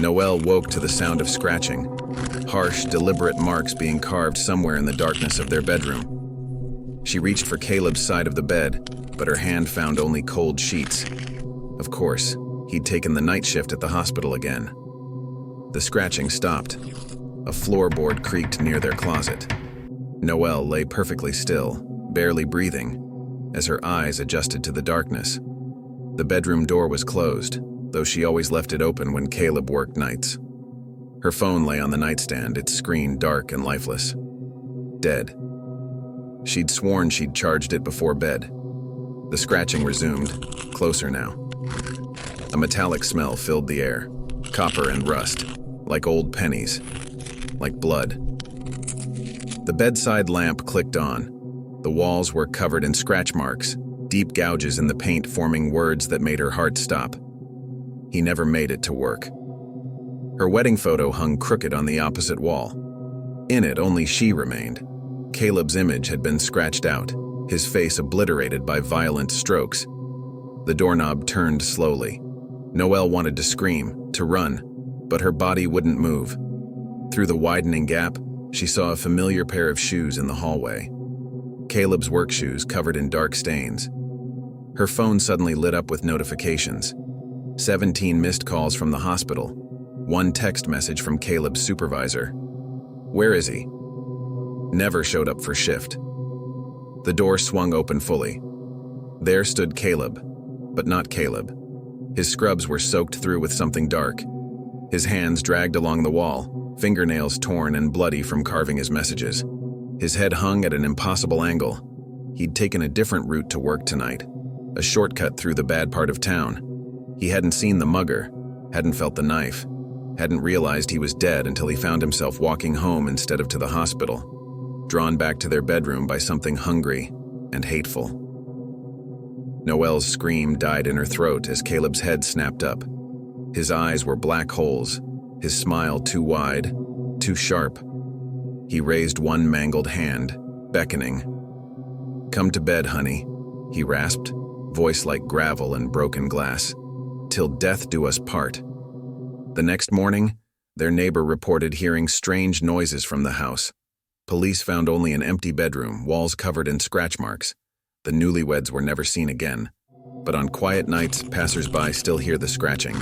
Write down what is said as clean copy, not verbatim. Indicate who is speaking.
Speaker 1: Noelle woke to the sound of scratching, harsh, deliberate marks being carved somewhere in the darkness of their bedroom. She reached for Caleb's side of the bed, but her hand found only cold sheets. Of course, he'd taken the night shift at the hospital again. The scratching stopped. A floorboard creaked near their closet. Noelle lay perfectly still, barely breathing, as her eyes adjusted to the darkness. The bedroom door was closed, though she always left it open when Caleb worked nights. Her phone lay on the nightstand, its screen dark and lifeless. Dead. She'd sworn she'd charged it before bed. The scratching resumed, closer now. A metallic smell filled the air, copper and rust, like old pennies, like blood. The bedside lamp clicked on. The walls were covered in scratch marks, deep gouges in the paint forming words that made her heart stop. He never made it to work. Her wedding photo hung crooked on the opposite wall. In it, only she remained. Caleb's image had been scratched out, his face obliterated by violent strokes. The doorknob turned slowly. Noelle wanted to scream, to run, but her body wouldn't move. Through the widening gap, she saw a familiar pair of shoes in the hallway. Caleb's work shoes covered in dark stains. Her phone suddenly lit up with notifications. 17 missed calls from the hospital. 1 text message from Caleb's supervisor. Where is he? Never showed up for shift. The door swung open fully. There stood Caleb, but not Caleb. His scrubs were soaked through with something dark. His hands dragged along the wall, fingernails torn and bloody from carving his messages. His head hung at an impossible angle. He'd taken a different route to work tonight, a shortcut through the bad part of town. He hadn't seen the mugger, hadn't felt the knife, hadn't realized he was dead until he found himself walking home instead of to the hospital, drawn back to their bedroom by something hungry and hateful. Noelle's scream died in her throat as Caleb's head snapped up. His eyes were black holes, his smile too wide, too sharp. He raised one mangled hand, beckoning. "Come to bed, honey," he rasped, voice like gravel and broken glass. "Till death do us part." The next morning, their neighbor reported hearing strange noises from the house. Police found only an empty bedroom, walls covered in scratch marks. The newlyweds were never seen again, but on quiet nights, passers-by still hear the scratching.